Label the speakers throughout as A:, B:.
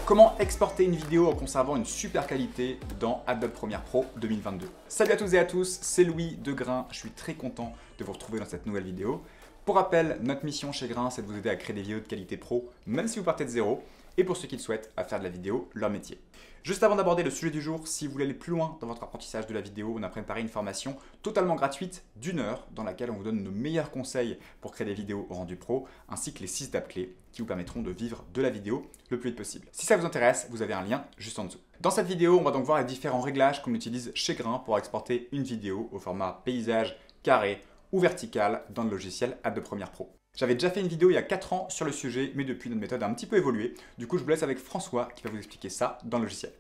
A: Comment exporter une vidéo en conservant une super qualité dans Adobe Premiere Pro 2022. Salut à toutes et à tous, c'est Louis de Grain. Je suis très content de vous retrouver dans cette nouvelle vidéo. Pour rappel, notre mission chez Grain, c'est de vous aider à créer des vidéos de qualité pro, même si vous partez de zéro, et pour ceux qui le souhaitent, à faire de la vidéo leur métier. Juste avant d'aborder le sujet du jour, si vous voulez aller plus loin dans votre apprentissage de la vidéo, on a préparé une formation totalement gratuite d'1 heure dans laquelle on vous donne nos meilleurs conseils pour créer des vidéos au rendu pro, ainsi que les 6 étapes clés qui vous permettront de vivre de la vidéo le plus vite possible. Si ça vous intéresse, vous avez un lien juste en dessous. Dans cette vidéo, on va donc voir les différents réglages qu'on utilise chez Grain pour exporter une vidéo au format paysage, carré ou vertical dans le logiciel Adobe Premiere Pro. J'avais déjà fait une vidéo il y a 4 ans sur le sujet, mais depuis notre méthode a un petit peu évolué. Du coup, je vous laisse avec François qui va vous expliquer ça dans le logiciel.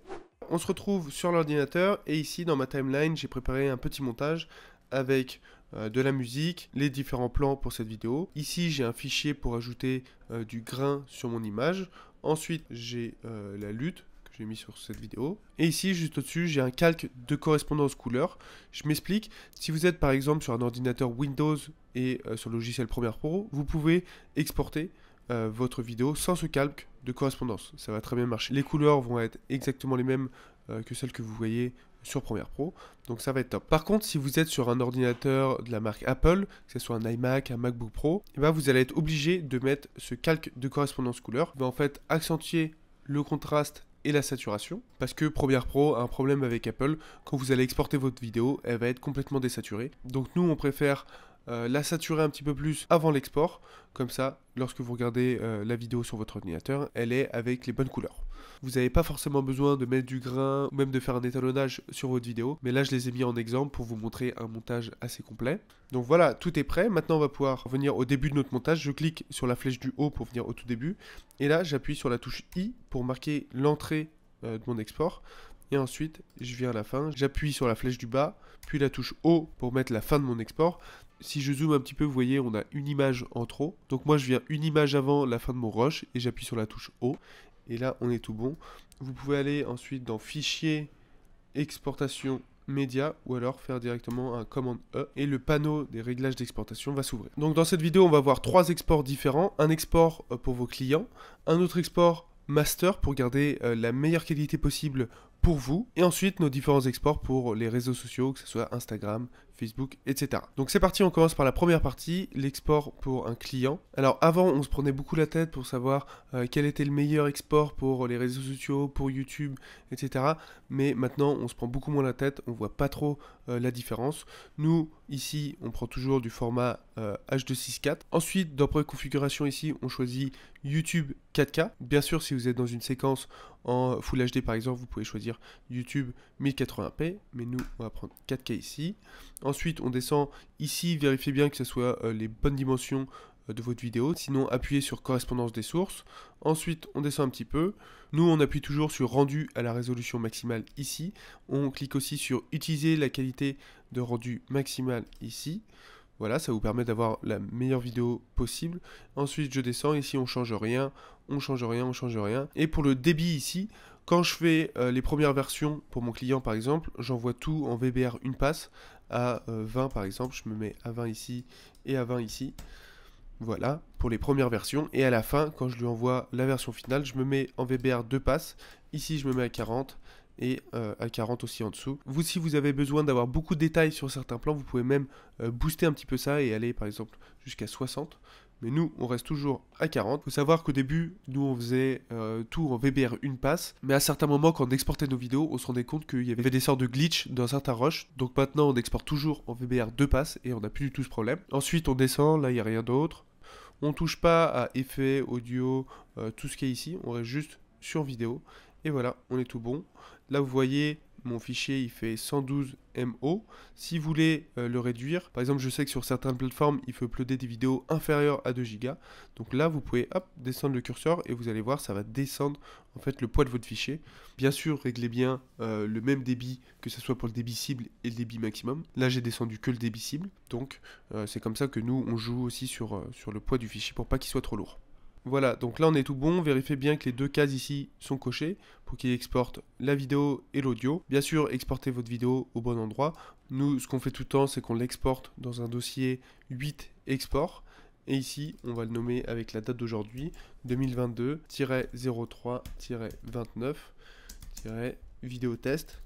B: On se retrouve sur l'ordinateur et ici dans ma timeline, j'ai préparé un petit montage avec de la musique, les différents plans pour cette vidéo. Ici, j'ai un fichier pour ajouter du grain sur mon image. Ensuite, j'ai la lutte que j'ai mis sur cette vidéo. Et ici, juste au-dessus, j'ai un calque de correspondance couleur. Je m'explique. Si vous êtes par exemple sur un ordinateur Windows et sur le logiciel Premiere Pro, vous pouvez exporter votre vidéo sans ce calque de correspondance. Ça va très bien marcher. Les couleurs vont être exactement les mêmes que celles que vous voyez sur Premiere Pro, donc ça va être top. Par contre, si vous êtes sur un ordinateur de la marque Apple, que ce soit un iMac, un MacBook Pro, et ben vous allez être obligé de mettre ce calque de correspondance couleur. Il va en fait accentuer le contraste et la saturation, parce que Premiere Pro a un problème avec Apple. Quand vous allez exporter votre vidéo, elle va être complètement désaturée. Donc nous, on préfère la saturer un petit peu plus avant l'export, comme ça, lorsque vous regardez la vidéo sur votre ordinateur, elle est avec les bonnes couleurs. Vous n'avez pas forcément besoin de mettre du grain ou même de faire un étalonnage sur votre vidéo, mais là je les ai mis en exemple pour vous montrer un montage assez complet. Donc voilà, tout est prêt. Maintenant on va pouvoir venir au début de notre montage. Je clique sur la flèche du haut pour venir au tout début, et là j'appuie sur la touche I pour marquer l'entrée de mon export. Et ensuite, je viens à la fin, j'appuie sur la flèche du bas, puis la touche O pour mettre la fin de mon export. Si je zoome un petit peu, vous voyez, on a une image en trop. Donc moi, je viens une image avant la fin de mon rush et j'appuie sur la touche O. Et là, on est tout bon. Vous pouvez aller ensuite dans Fichier, Exportation, Média, ou alors faire directement un commande E et le panneau des réglages d'exportation va s'ouvrir. Donc dans cette vidéo, on va voir 3 exports différents. Un export pour vos clients, un autre export master pour garder la meilleure qualité possible pour vous, et ensuite nos différents exports pour les réseaux sociaux, que ce soit Instagram, Facebook, etc. Donc c'est parti, on commence par la première partie, l'export pour un client. Alors avant, on se prenait beaucoup la tête pour savoir quel était le meilleur export pour les réseaux sociaux, pour YouTube, etc. Mais maintenant, on se prend beaucoup moins la tête, on voit pas trop la différence. Nous, ici, on prend toujours du format H264. Ensuite, dans préconfiguration ici, on choisit YouTube 4K. Bien sûr, si vous êtes dans une séquence en Full HD par exemple, vous pouvez choisir YouTube 1080p, mais nous, on va prendre 4K ici. Ensuite, on descend ici, vérifiez bien que ce soit les bonnes dimensions de votre vidéo, sinon appuyez sur correspondance des sources. Ensuite, on descend un petit peu. Nous, on appuie toujours sur rendu à la résolution maximale ici. On clique aussi sur utiliser la qualité de rendu maximale ici. Voilà, ça vous permet d'avoir la meilleure vidéo possible. Ensuite, je descends. Ici, on change rien, on change rien, on change rien. Et pour le débit ici, quand je fais les premières versions pour mon client, par exemple, j'envoie tout en VBR une passe à 20, par exemple. Je me mets à 20 ici et à 20 ici. Voilà, pour les premières versions. Et à la fin, quand je lui envoie la version finale, je me mets en VBR 2 passes. Ici, je me mets à 40. Et à 40 aussi en dessous. Vous, si vous avez besoin d'avoir beaucoup de détails sur certains plans, vous pouvez même booster un petit peu ça et aller par exemple jusqu'à 60. Mais nous, on reste toujours à 40. Il faut savoir qu'au début, nous, on faisait tout en VBR une passe. Mais à certains moments, quand on exportait nos vidéos, on se rendait compte qu'il y avait des sortes de glitch dans certains rushs. Donc maintenant, on exporte toujours en VBR 2 passes et on n'a plus du tout ce problème. Ensuite, on descend, là, il n'y a rien d'autre. On ne touche pas à effets, audio, tout ce qui est ici. On reste juste sur vidéo. Et voilà, on est tout bon. Là, vous voyez, mon fichier, il fait 112 MO. Si vous voulez le réduire, par exemple, je sais que sur certaines plateformes, il faut uploader des vidéos inférieures à 2 Go. Donc là, vous pouvez hop, descendre le curseur et vous allez voir, ça va descendre en fait le poids de votre fichier. Bien sûr, réglez bien le même débit, que ce soit pour le débit cible et le débit maximum. Là, j'ai descendu que le débit cible. Donc, c'est comme ça que nous, on joue aussi sur le poids du fichier pour pas qu'il soit trop lourd. Voilà, donc là on est tout bon, vérifiez bien que les 2 cases ici sont cochées pour qu'il exporte la vidéo et l'audio. Bien sûr, exportez votre vidéo au bon endroit. Nous, ce qu'on fait tout le temps, c'est qu'on l'exporte dans un dossier 8 export Et ici, on va le nommer avec la date d'aujourd'hui, 2022-03-29-vidéo test.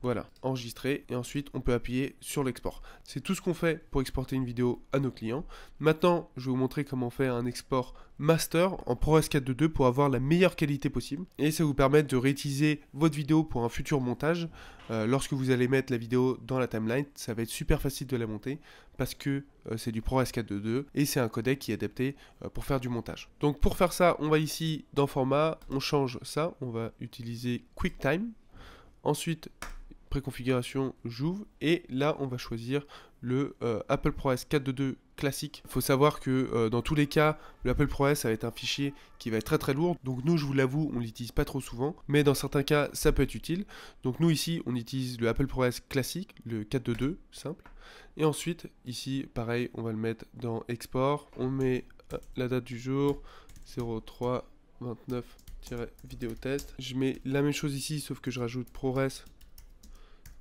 B: Voilà, enregistrer, et ensuite on peut appuyer sur l'export. C'est tout ce qu'on fait pour exporter une vidéo à nos clients. Maintenant, je vais vous montrer comment faire un export master en ProRes 4.2 pour avoir la meilleure qualité possible. Et ça va vous permettre de réutiliser votre vidéo pour un futur montage. Lorsque vous allez mettre la vidéo dans la timeline, ça va être super facile de la monter parce que c'est du ProRes 4.2 et c'est un codec qui est adapté pour faire du montage. Donc pour faire ça, on va ici dans format, on change ça, on va utiliser QuickTime. Ensuite, préconfiguration, j'ouvre et là on va choisir le Apple ProRes 4.2 classique. Il faut savoir que dans tous les cas, le Apple ProRes ça va être un fichier qui va être très très lourd. Donc nous, je vous l'avoue, on l'utilise pas trop souvent, mais dans certains cas, ça peut être utile. Donc nous ici, on utilise le Apple ProRes classique, le 4.2 simple. Et ensuite, ici, pareil, on va le mettre dans export. On met la date du jour, 03-29-vidéo test. Je mets la même chose ici, sauf que je rajoute ProRes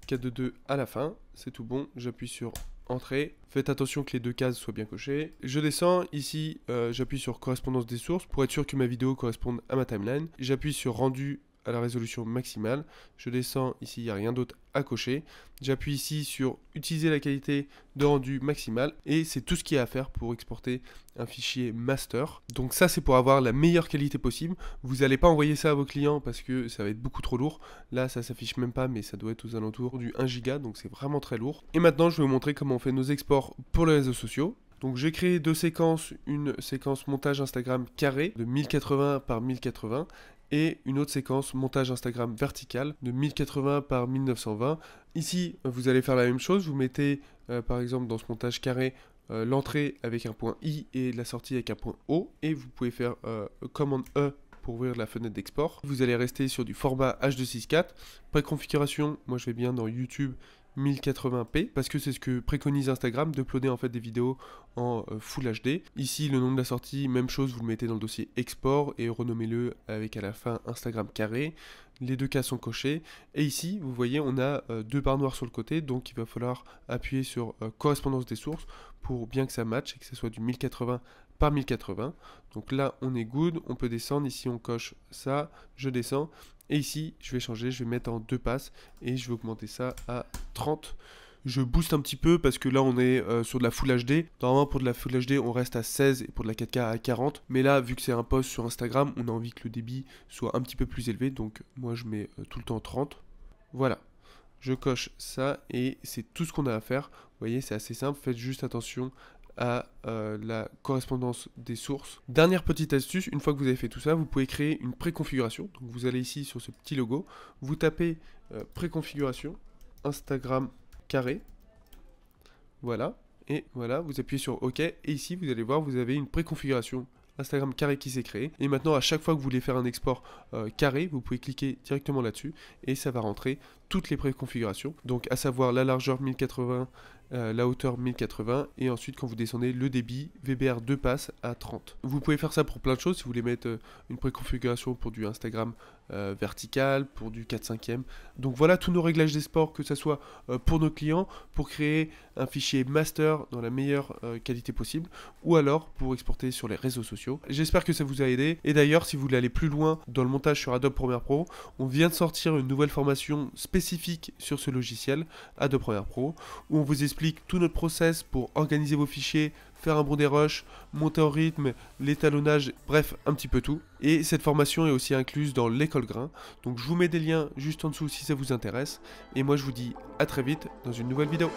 B: 4.2 à la fin, c'est tout bon, j'appuie sur entrée, faites attention que les deux cases soient bien cochées. Je descends, ici j'appuie sur correspondance des sources pour être sûr que ma vidéo corresponde à ma timeline. J'appuie sur rendu à la résolution maximale, je descends, ici il n'y a rien d'autre à cocher. J'appuie ici sur utiliser la qualité de rendu maximal et c'est tout ce qu'il y a à faire pour exporter un fichier master. Donc ça c'est pour avoir la meilleure qualité possible. Vous n'allez pas envoyer ça à vos clients parce que ça va être beaucoup trop lourd. Là ça s'affiche même pas, mais ça doit être aux alentours du 1 Go, donc c'est vraiment très lourd. Et maintenant je vais vous montrer comment on fait nos exports pour les réseaux sociaux. Donc j'ai créé deux séquences, une séquence montage Instagram carré de 1080 par 1080 et une autre séquence montage Instagram vertical de 1080 par 1920. Ici, vous allez faire la même chose, vous mettez par exemple dans ce montage carré l'entrée avec un point I et la sortie avec un point O, et vous pouvez faire commande E pour ouvrir la fenêtre d'export. Vous allez rester sur du format H264. Préconfiguration, moi je vais bien dans YouTube 1080p parce que c'est ce que préconise Instagram, d'uploader en fait des vidéos en Full HD. Ici le nom de la sortie, même chose, vous le mettez dans le dossier export et renommez-le avec à la fin Instagram carré. Les deux cas sont cochés et ici vous voyez on a deux barres noires sur le côté, donc il va falloir appuyer sur correspondance des sources pour bien que ça matche et que ce soit du 1080 par 1080. Donc là on est good, on peut descendre, ici on coche ça, je descends. Et ici, je vais changer, je vais mettre en 2 passes et je vais augmenter ça à 30. Je booste un petit peu parce que là, on est sur de la Full HD. Normalement, pour de la Full HD, on reste à 16 et pour de la 4K à 40. Mais là, vu que c'est un post sur Instagram, on a envie que le débit soit un petit peu plus élevé. Donc, moi, je mets tout le temps 30. Voilà. Je coche ça et c'est tout ce qu'on a à faire. Vous voyez, c'est assez simple. Faites juste attention à la correspondance des sources. Dernière petite astuce, une fois que vous avez fait tout ça, vous pouvez créer une préconfiguration. Donc vous allez ici sur ce petit logo, vous tapez préconfiguration, Instagram carré, voilà, et voilà, vous appuyez sur OK, et ici vous allez voir, vous avez une préconfiguration Instagram carré qui s'est créé. Et maintenant, à chaque fois que vous voulez faire un export carré, vous pouvez cliquer directement là-dessus et ça va rentrer toutes les préconfigurations. Donc à savoir la largeur 1080, la hauteur 1080 et ensuite quand vous descendez le débit VBR 2 passes à 30. Vous pouvez faire ça pour plein de choses si vous voulez mettre une préconfiguration pour du Instagram vertical, pour du 4/5e. Donc voilà tous nos réglages d'export, que ce soit pour nos clients, pour créer un fichier master dans la meilleure qualité possible ou alors pour exporter sur les réseaux sociaux. J'espère que ça vous a aidé et d'ailleurs si vous voulez aller plus loin dans le montage sur Adobe Premiere Pro, on vient de sortir une nouvelle formation spécifique sur ce logiciel Adobe Premiere Pro où on vous explique tout notre process pour organiser vos fichiers, faire un bon dérush, monter en rythme, l'étalonnage, bref, un petit peu tout. Et cette formation est aussi incluse dans l'école Grain. Donc je vous mets des liens juste en dessous si ça vous intéresse. Et moi je vous dis à très vite dans une nouvelle vidéo.